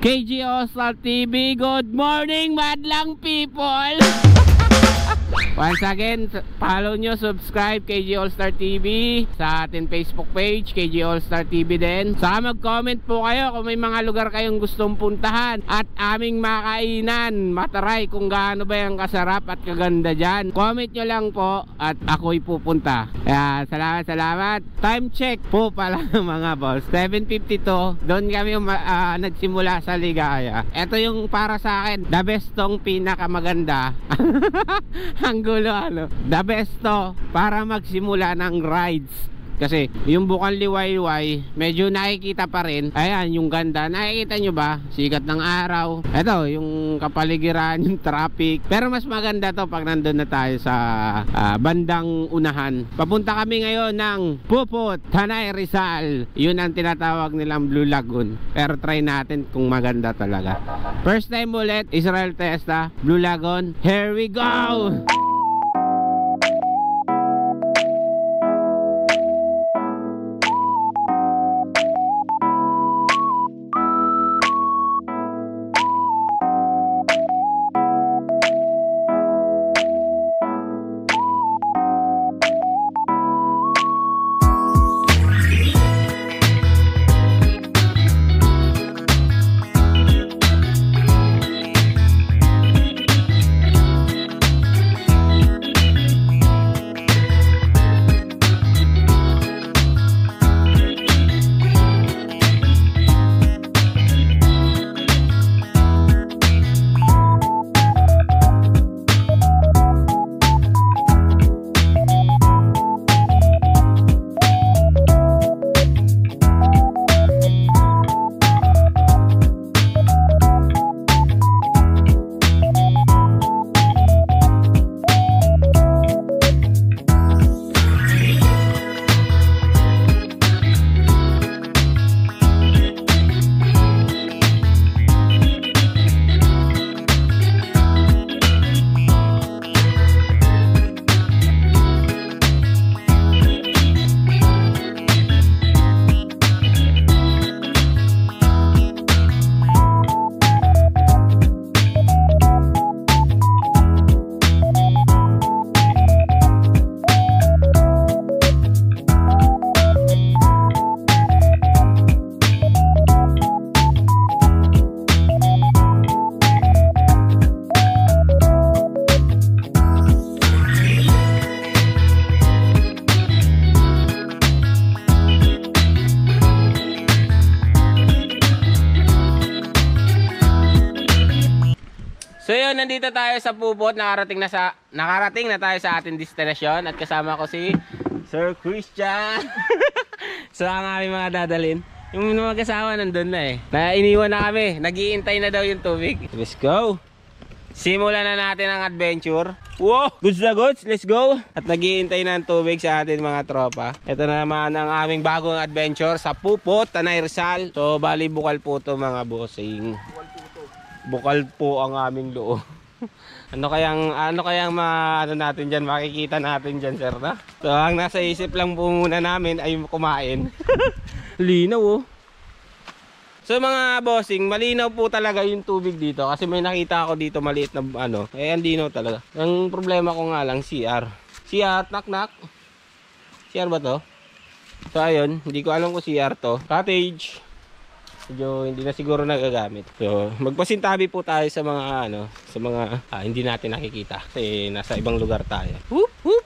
KG All-Star TV, good morning madlang people! Once again, follow nyo, subscribe KG All-Star TV sa ating Facebook page, KG All-Star TV din. Saka mag-comment po kayo kung may mga lugar kayong gustong puntahan at aming makainan, mataray kung gaano ba yung kasarap at kaganda dyan. Comment nyo lang po at ako'y pupunta. Kaya salamat. Time check po pala mga boss, 7:52. Doon kami nagsimula sa Ligaya. Ito yung para sa akin, the best tong pinakamaganda. Ang gulo the best to para magsimula ng rides. Kasi yung Bukal Liwayway medyo nakikita pa rin. Ayan yung ganda, nakikita nyo ba? Sikat ng araw. Ito yung kapaligiran, yung traffic. Pero mas maganda to pag nandun na tayo sa bandang unahan. Papunta kami ngayon ng Puput, Tanay Rizal. Yun ang tinatawag nilang Blue Lagoon. Pero try natin kung maganda talaga. First time ulit, Israel Testa, Blue Lagoon. Here we go! So yun, nandito tayo sa Puput, nakarating na tayo sa ating destinasyon at kasama ko si Sir Christian. So ang aming mga dadalhin, yung mga kasama nandun na eh. Iniwan na kami, nag-iintay na daw yung tubig. Let's go! Simulan na natin ang adventure. Wow! Goods na goods, let's go! At nag-iintay na ang tubig sa ating mga tropa. Ito na naman ang aming bagong adventure sa Puput, Tanay Rizal. So bali bukal po to mga bossing. Bukal po ang aming loob. ano kayang natin diyan, makikita natin diyan, sir, na? So ang nasa isip lang po muna namin ay kumain. Linaw oh. So mga bossing, malinaw po talaga yung tubig dito kasi may nakita ako dito maliit na ang linaw talaga. Ang problema ko nga lang CR. CR, knock. CR ba to? So ayun, hindi ko alam kung CR to. Cottage. Medyo hindi na siguro nagagamit. So, magpasintabi po tayo sa mga hindi natin nakikita kasi nasa ibang lugar tayo. Whoop, whoop.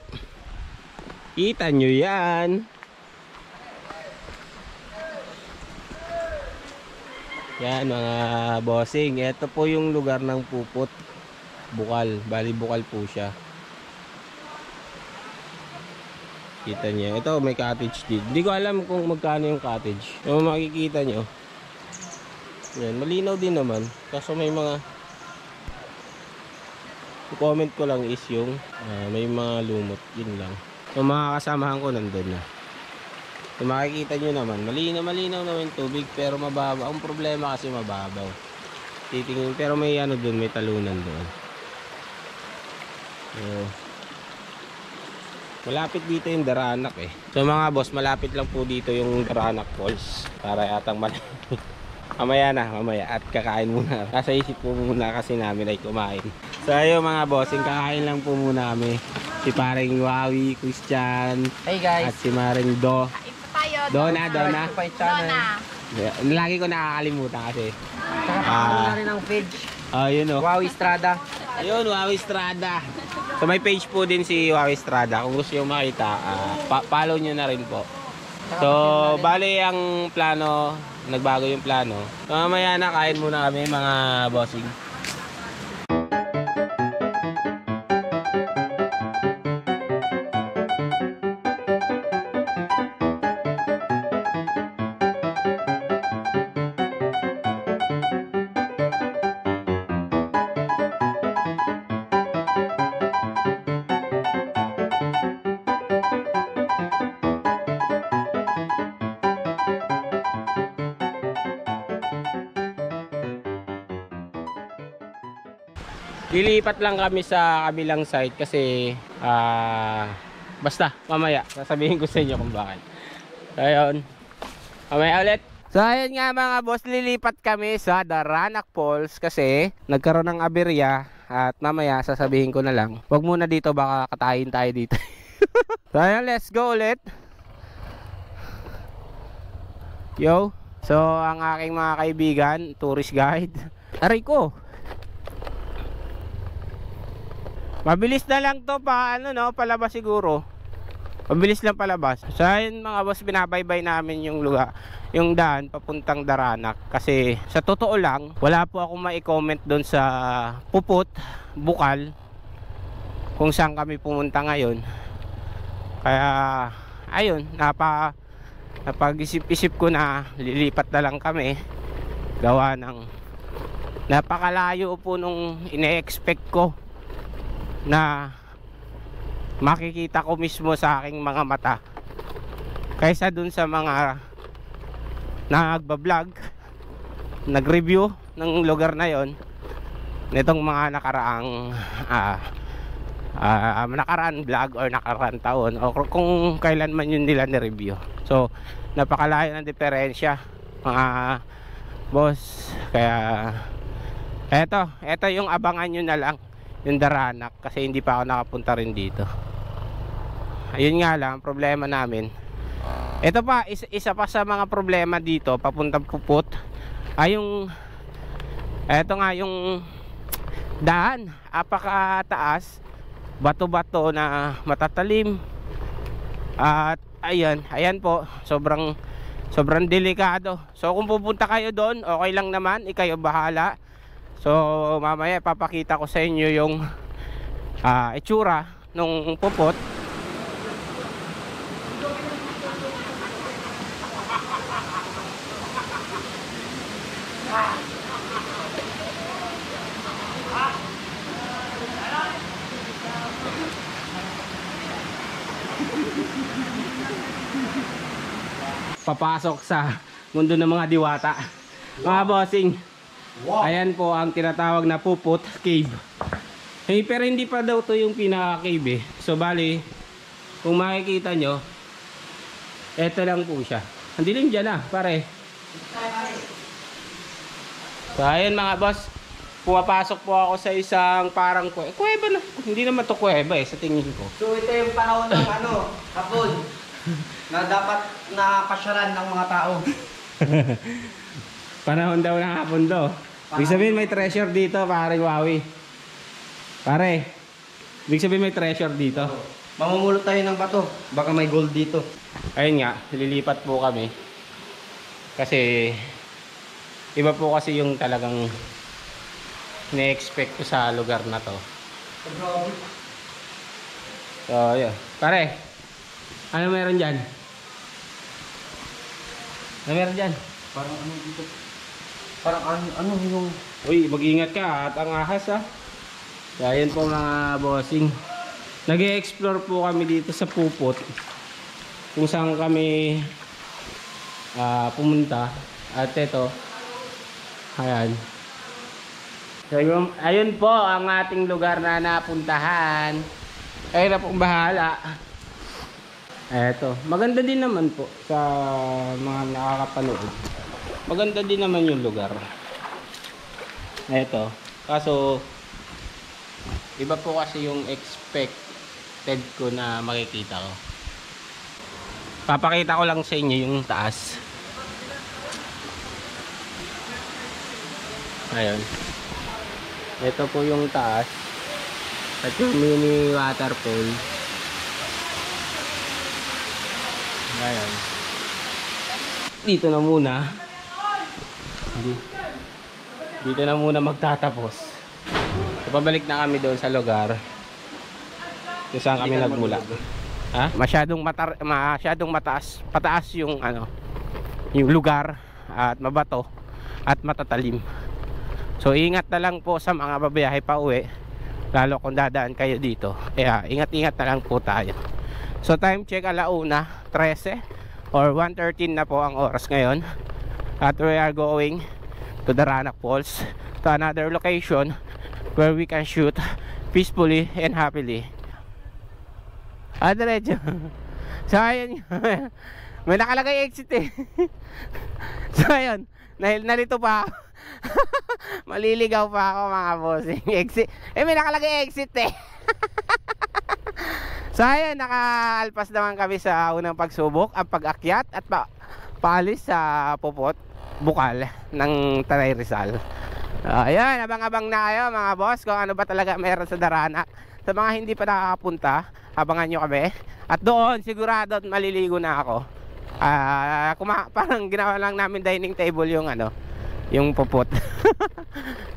Kita nyo yan. Yan mga bossing. Ito po yung lugar ng Puput. Bukal. Bali bukal po siya. Kita nyo. Ito may cottage dito. Hindi ko alam kung magkano yung cottage. Yung makikita nyo. Yan, malinaw din naman. Kaso may mga comment ko lang is yung may mga lumot. Yun lang. So mga kasamahan ko nandun na. So makikita nyo naman, malinaw naman yung tubig pero mababa. Ang problema kasi mababaw. Titingin, pero may dun, may talunan doon. So, malapit dito yung Daranak eh. So mga boss, malapit lang po dito yung Daranak Falls. Para yatang malapit. Mamaya at kakain muna. Nasa isip po muna kasi namin ay kumain. So ayun mga bossing, kakain lang po muna kami. Si paring Wawi, Christian, Hey guys. at si Maring Do. Dona. Dona. Lagi ko nakakalimutan kasi. Saka pakalo na rin ang page. Yun o. Wow Estrada. Ayun, Wawi Estrada. So may page po din si Wawi Estrada. Kung gusto nyo makita, follow nyo na rin po. So, bali ang plano, nagbago yung plano. So, mamaya na, kain muna kami mga bossing. Lilipat lang kami sa kabilang site kasi basta mamaya sasabihin ko sa inyo kung bakit. Ayun. Mamaya ulit. So ayun nga mga boss, lilipat kami sa Daranac Falls kasi nagkaroon ng aberya at mamaya sasabihin ko na lang. Wag muna dito, baka katayin tayo dito. So ayun, let's go ulit. Yo. So ang aking mga kaibigan, tourist guide. Aray ko. Mabilis na lang to palabas siguro. Mabilis lang palabas. So ayun mga boss, binabaybay namin yung lugar, yung daan papuntang Daranac. Kasi sa totoo lang, wala po akong mai-comment doon sa Puput, Bukal, kung saan kami pumunta ngayon. Kaya ayun, napag-isip-isip ko na lilipat na lang kami. Gawa ng napakalayo po nung ine-expect ko na makikita ko mismo sa aking mga mata kaysa dun sa mga nagbablog, nag-review ng lugar na yon nitong mga nakaraang vlog or nakaraang taon o kung kailan man yun nila ni-review. So napakalayo ng diferensya mga boss. Kaya eto yung abangan nyo na lang, yung Daranac, kasi hindi pa ako nakapunta rin dito. Ayun nga lang, problema namin. Ito pa, isa pa sa mga problema dito papuntang Puput ay eto nga yung daan, apakataas, bato-bato na matatalim. At ayan po, sobrang delikado. So kung pupunta kayo doon, okay lang naman, ikayo bahala. So mamaya papakita ko sa inyo yung itsura nung Puput. Papasok sa mundo ng mga diwata, mga bossing. Wow. Ayan po ang tinatawag na Puput Cave. Pero hindi pa daw to yung pinaka cave So bali, kung makikita nyo, eto lang po siya. Ang dilim dyan pare. So ayan mga boss, pumapasok po ako sa isang parang kuweba na. Hindi naman to kuweba sa tingin ko. So ito yung panahon ng hapon na dapat napasyaran ng mga tao. Panahon daw ng hapon do. Ibig sabihin may treasure dito, pare Wawi. Pare, ibig sabihin may treasure dito. Mamumulot tayo ng bato, baka may gold dito. Ayun nga, lilipat po kami. Kasi iba po kasi yung talagang na-expect ko sa lugar na to. So yun. Pare, ano meron dyan? Ano meron dyan? Parang ano dito? Parang ano yung... Uy, mag-ingat ka at ang ahas So ayan po mga bossing, nag-e-explore po kami dito sa Puput, kung saan kami pumunta. At ito, ayan. So ayun po ang ating lugar na napuntahan. Kayo na pong bahala. Eto, maganda din naman po sa mga nakakapanood. maganda din naman yung lugar. Eto, kaso iba po kasi yung expected ko na makikita ko. Papakita ko lang sa inyo yung taas. Ayun. Ito po yung taas. At yung mini waterfall. Ayun. Dito na muna. Dito na muna magtatapos. So, pabalik na kami doon sa lugar kung saan kami nagmula. Ha? Masyadong pataas yung yung lugar at mabato at matatalim. So ingat na lang po sa mga babiyahe pa uwi, lalo kung dadaan kayo dito. Kaya ingat-ingat na lang po tayo. So time check 1:13 or 1:13 na po ang oras ngayon. At we are going to the Ranac Falls, to another location where we can shoot peacefully and happily. Diretso. So ayun, may nakalagay exit eh. So ayun, nalito pa ako. Maliligaw pa ako mga bossing. Exit. May nakalagay exit eh. So ayun, nakaalpas naman kami sa unang pagsubok, ang pag-akyat at paalis sa Pupot, Bukal ng Tanay Rizal. Ayan, abang-abang na kayo mga boss kung ano ba talaga meron sa Daranac. Sa mga hindi pa nakakapunta, abangan nyo kami. At doon, sigurado maliligo na ako. Parang ginawa lang namin dining table yung yung Pupot.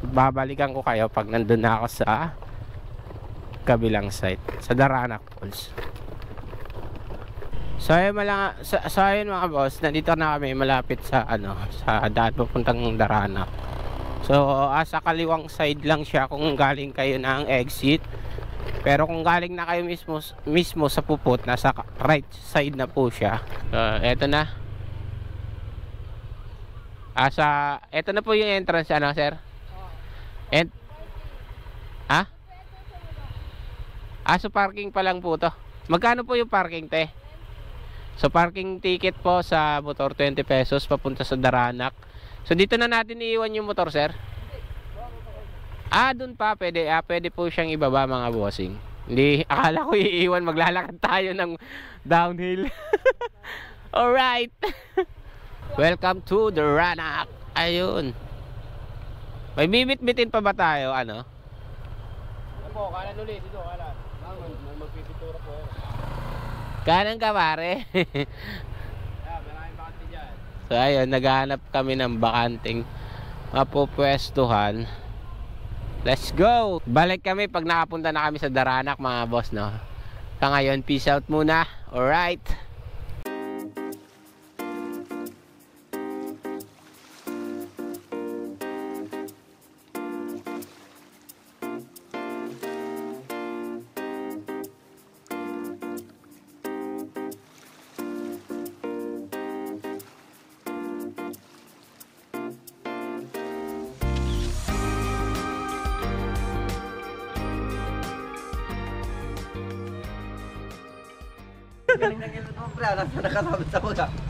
Babalikan ko kayo pag nandun na ako sa kabilang site, sa Daranac Falls. So ayun mga boss, nandito na kami malapit sa sa daan papuntang Daranac. So sa kaliwang side lang siya kung galing kayo ng exit. Pero kung galing na kayo mismo sa Pupot, nasa right side na po siya. Eto na. Eto na po yung entrance sir? So parking pa lang po to. Magkano po yung parking te? So parking ticket po sa motor 20 pesos papunta sa Daranac. So dito na natin iiwan yung motor sir? Doon pa pwede po siyang ibaba mga bossing. Hindi, akala ko iiwan, maglalakad tayo ng downhill. Alright. Welcome to Daranac. Ayun. May bibit-bitin pa ba tayo kanan ulit dito, kanan. Magpipitura po. Kanan ka pare. Maraming bakante dyan. So ayun, naghahanap kami ng bakanting mapupwestuhan. Let's go! Balik kami pag nakapunta na kami sa Daranac mga boss, no? Sa ngayon, peace out muna. Alright.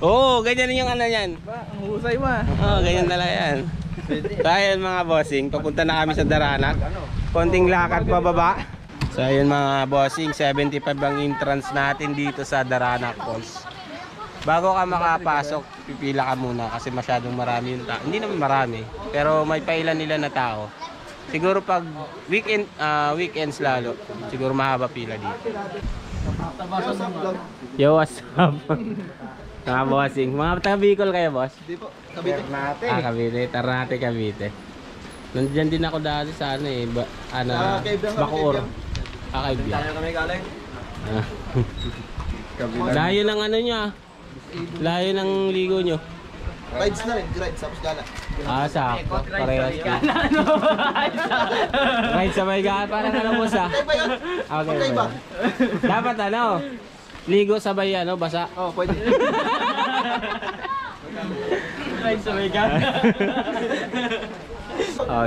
Oo, ganyan yung yan. Ang husay mo. Oo, ganyan talaga yan. So ayun mga bossing, papunta na kami sa Daranac. Konting lakad pababa. So ayun mga bossing, 75 ang entrance natin dito sa Daranac Falls. Bago ka makapasok, pipila ka muna kasi masyadong marami yung tao. Hindi naman marami, pero may pailan nila na tao. Siguro pag weekends lalo, siguro mahaba pila dito. Yo, what's up? Mga bossing, mga taga Bicol kayo boss? Hindi po, Cavite. Cavite, Ternate, Cavite. Nandiyan din ako dati sa Bacoor. Kaibigan. Tayo kami galing. Layo ng niya. Layo ng ligo nyo. Rides na rin, rides tapos gala. Sakto. Parehas ka. Rides sa may gala, parang boss Okay ba? Dapat ligo sabay basa. Oh, pwede. Rides sa may gala.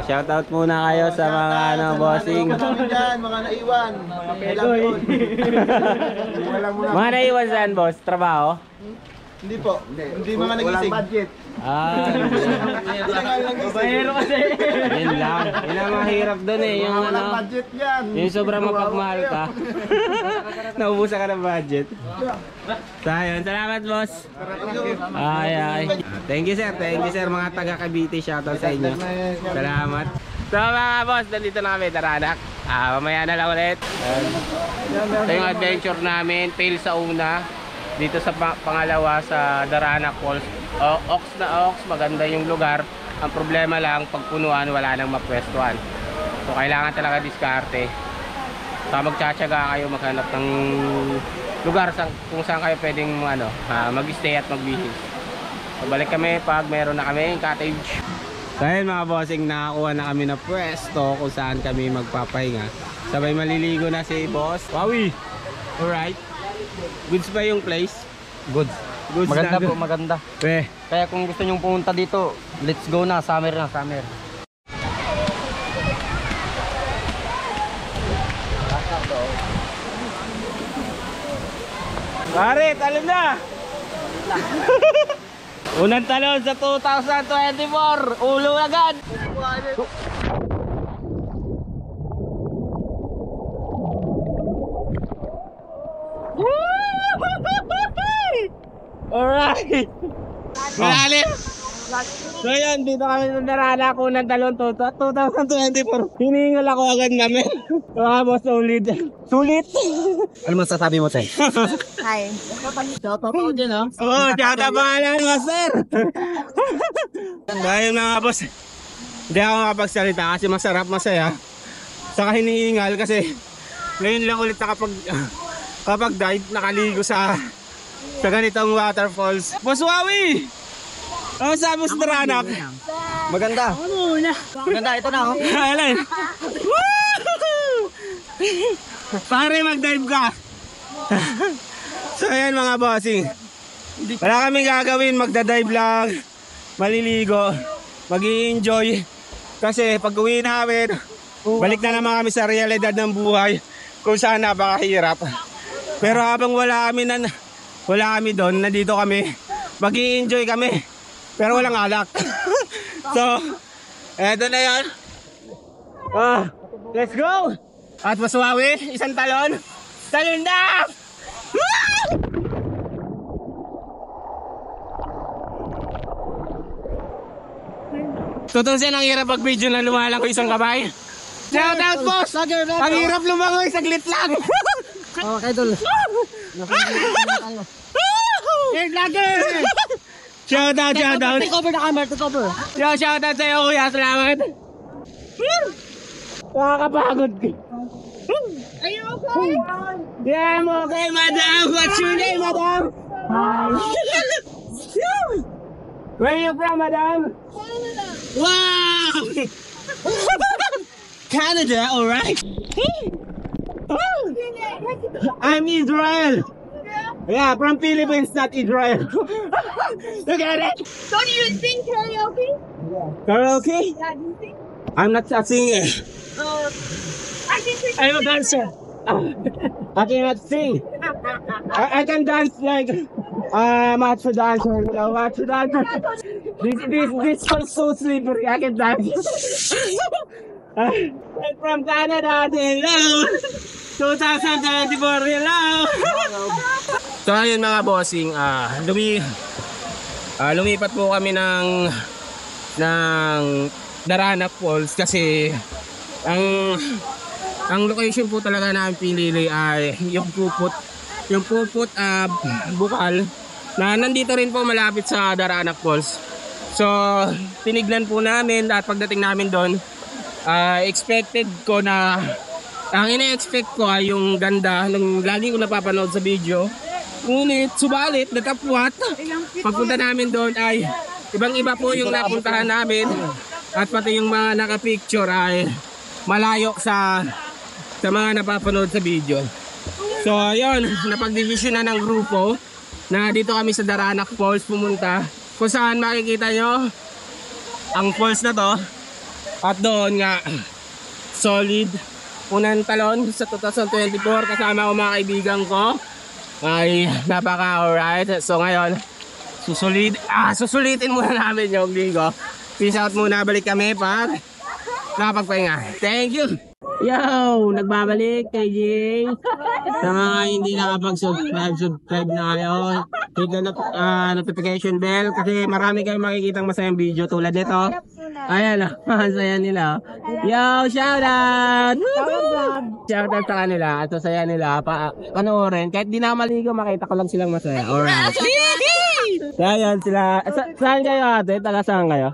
Shoutout muna kayo sa mga bossing. Mga naiwan. Mga naiwan saan boss? Trabaho? Hindi po. Hindi mga nagising. Babayero kasi. Yun lang. Yun ang mahirap doon eh. Yung ano, budget yan. yung sobrang mapagmahal ka. Naubusan ka ng budget. So ayun, salamat boss. Ay. Thank you sir, mga taga Cavite, shoutout sa inyo. Salamat. So mga boss, nandito na kami, Daranak. Mamaya na lang ulit. Ito yung adventure namin, fail sa una. Dito sa pangalawa sa Daranak Falls. Ox na ox, maganda yung lugar. Ang problema lang, pag punuan, wala nang mapwestuhan. So kailangan talaga diskarte. So magtsatsaga kayo maghanap ng lugar kung saan kayo pwedeng mag-stay at mag-visit. So balik kami pag meron na kami yung cottage. Dahil mga bossing, nakakuha na kami na pwesto kung saan kami magpapahinga. Sabay maliligo na si boss Wawi. Alright. Goods ba yung place? Good. Goods Maganda na, po, maganda. Eh. Kaya kung gusto nyong pumunta dito, let's go na, summer na, summer. Pare, talon na! Unang talon sa 2024, ulo agad! Alright! Malalim! So yun, dito kami sa Daranak, unang talon 2024. Hiningal ako agad namin. Mga solid. Sulit! Ano masasabi mo, Tay? Hi. Shoutout ako dyan, ha? Oo, tsaka pangalan, master! Dahil mga boss, hindi ako makapagsalita kasi masarap, masaya. Saka hinihingal kasi ngayon lang ulit kapag dive, nakaligo sa ganitong waterfalls. Boss Wawi! Ano sabi mo sa Daranak? Maganda. Maganda, ito na, oh. Alay! Pare, mag-dive ka! So ayan mga bossing, wala kaming gagawin, magda-dive lang, maliligo, mag-i-enjoy. Kasi pag uwi namin, balik na naman kami sa realidad ng buhay kung saan napakahirap. Pero habang wala kami doon, nandito kami, mag-i-enjoy kami, pero walang alak. So, eto na yan. Let's go! At Wawi, isang talon. Talon na! Tutusin, ang hirap pag-video na lumalang ko isang kamay. Shout out, boss! Ang hirap lumangoy, saglit lang. Oh, idol. Hey, vlogger! Shout out. Take over the camera, take over. Yo, shout out sa'yo, kuya. Salamat. Nakakapagod ka. Are you okay? Yeah, I'm okay, madam. What's your name, madam? Where are you from, madam? Canada. Wow! Canada, alright. I'm Israel. Yeah, from Philippines, not Israel. Look at it. So do you sing karaoke? Karaoke? Yeah, do you sing? I'm not a singer. I can sing. I'm a dancer. I cannot sing. I can dance like macho dancer. You know, macho dancer. This one's so slippery. I can dance. I'm from Canada. Hello. 2024. Hello. So ayun mga bossing, lumipat po kami ng Daranak Falls kasi ang location po talaga namin pinili ay yung Puput Bukal na nandito rin po malapit sa Daranak Falls. So tinignan po namin at pagdating namin doon, expected ko na ang ina-expect ko ay yung ganda ng lagi ko napapanood sa video. Ngunit subalit natapwat pagpunta namin doon ay ibang-iba po yung napuntahan namin at pati yung mga nakapicture ay malayo sa mga napapanood sa video. So ayun, napag-division na ng grupo na dito kami sa Daranak Falls pumunta, kung saan makikita nyo ang falls na to. At doon nga solid unang talon sa 2024 kasama ko mga kaibigan ko ay napaka alright. So ngayon susulitin muna namin yung linggo. Peace out muna, balik kami pag nakapagpahinga. Thank you! Yo! Nagbabalik kay Jing. Sa mga hindi nakapag-subscribe na kayo, hit the notification bell kasi marami kayong makikitang masayang video tulad nito. Ayan o, ang saya nila. Yo! Shoutout! Shoutout sa kanila at sa saya nila. Panoorin, kahit di na maligo, makita ko lang silang masaya. Alright. Kaya yan sila. Saan kayo ate? Taga saan kayo?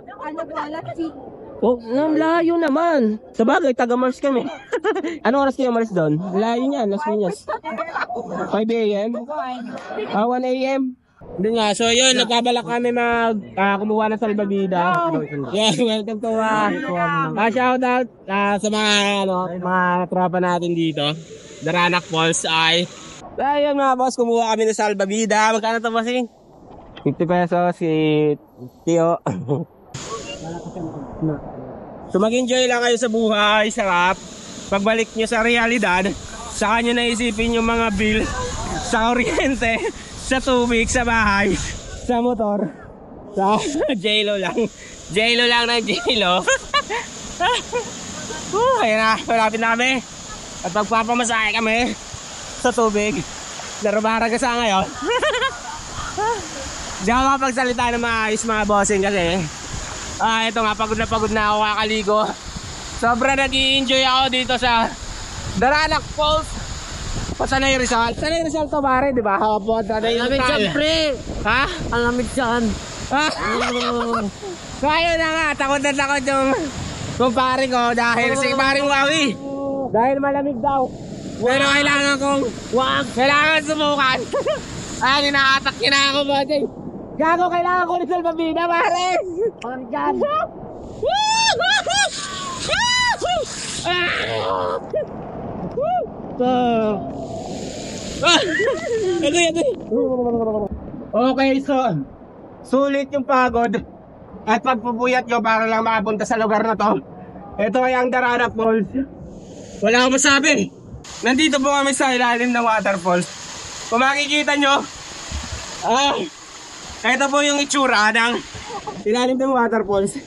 Oh, layo naman. Sa bagay, taga-Mars kami. Anong oras kayo Mars doon? Layo niyan, Las Piñas. 5 a.m.? 1 a.m.? Doon nga, so yun, nagkabalak kami kumuha ng salbabida. Yeah, welcome to shoutout sa mga tropa natin dito. Daranac Falls ay. Ayun mga boss, kumuha kami ng salbabida. Magkano to bossing? 50 pesos si Tio. So mag-enjoy lang kayo sa buhay, sarap. Pagbalik nyo sa realidad, saka nyo naisipin yung mga bill sa kuryente, sa tubig, sa bahay, sa motor, sa J-Lo lang. J-Lo lang ng J-Lo. Ayan na, malapit na kami. At pagpapamasahe kami sa tubig. Narabara ka sa ngayon. Di ako makapagsalita ng maayos mga bossing kasi ito nga, pagod na ako kakaligo. Sobrang nag-i-enjoy ako dito sa Daranac Falls. Sanay Rizal. Sanay Rizal to pare, di ba? Hapon, Sanay Rizal. Alamig dyan, pre. Ha? Alamig dyan. Ha? Kaya na nga, takot na takot yung kumpare ko dahil si paring Wawi. Dahil malamig daw. Pero kailangan kong kailangan subukan. Ay, ninaatak niya na ako, buddy. Gago, kailangan ko ni salbabida, pare! Parang dyan! Okay, so sulit yung pagod at pagpupuyat nyo para lang makapunta sa lugar na to. Ito ay ang Daranac Falls. Wala akong masabi. Nandito po kami sa ilalim ng waterfalls. Kung makikita nyo, ito po yung itsura ng ilalim ng waterfalls.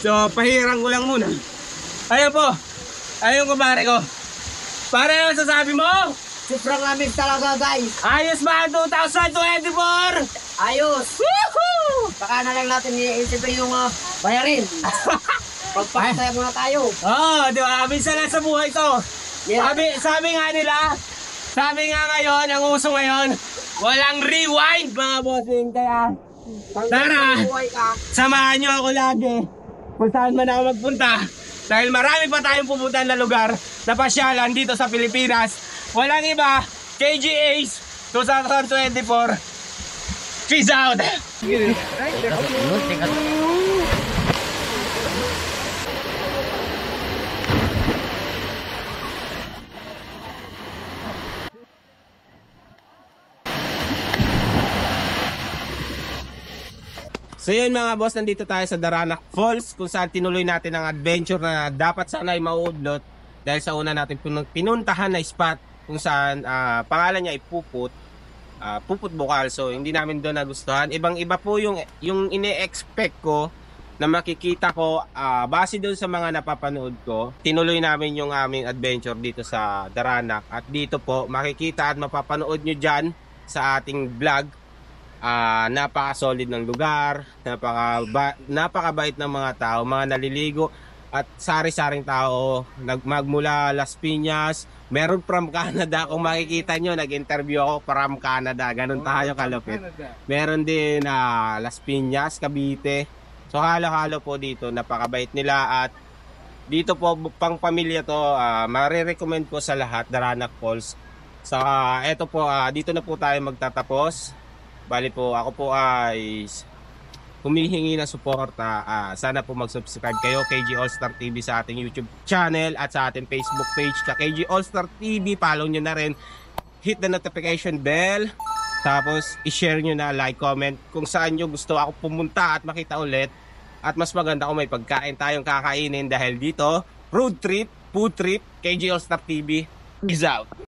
So, pahirang ko lang muna. Ayun po. Ayun kumare ko. Pare, ano sasabi mo? Sobrang lamig talaga, guys. Ayos ba ang 2024? Ayos. Woohoo! Baka na lang natin i-isipin yung bayarin. Pagpapasaya muna tayo. Di ba? Minsan lang sa buhay to. Yeah. Sabi nga ngayon, ang uso ngayon, walang rewind mga bossing. Kaya, tara, samahan nyo ako lagi kung saan man ako magpunta. Dahil marami pa tayong pupuntahan na lugar na pasyalan dito sa Pilipinas. Walang iba, KG Ace 2024. Peace out! So yun mga boss, nandito tayo sa Daranac Falls kung saan tinuloy natin ang adventure na dapat sana ay mauudlot dahil sa una natin pinuntahan na spot kung saan pangalan niya ay Puput Bukal. So hindi namin doon nagustuhan. Ibang iba po yung ine-expect ko na makikita ko base doon sa mga napapanood ko. Tinuloy namin yung aming adventure dito sa Daranac at dito po makikita at mapapanood nyo dyan sa ating vlog. Napaka-solid ng lugar, napakabait ng mga tao, mga naliligo at sari-saring tao, magmula Las Piñas, meron from Canada, kung makikita nyo, nag-interview ako from Canada, ganun tayo kalupit. Meron din Las Piñas, Cavite, so halo-halo po dito, napakabait nila at dito po pang pamilya to, marirecommend ko sa lahat, Daranac Falls. So eto po, dito na po tayo magtatapos. Bali po, ako po ay humihingi ng suporta. Sana po mag-subscribe kayo KG All-Star TV sa ating YouTube channel at sa ating Facebook page sa KG All-Star TV. Follow nyo na rin. Hit the notification bell. Tapos, i-share nyo na, like, comment kung saan nyo gusto ako pumunta at makita ulit. At mas maganda kung may pagkain tayong kakainin dahil dito, road trip, food trip, KG All-Star TV. Peace out!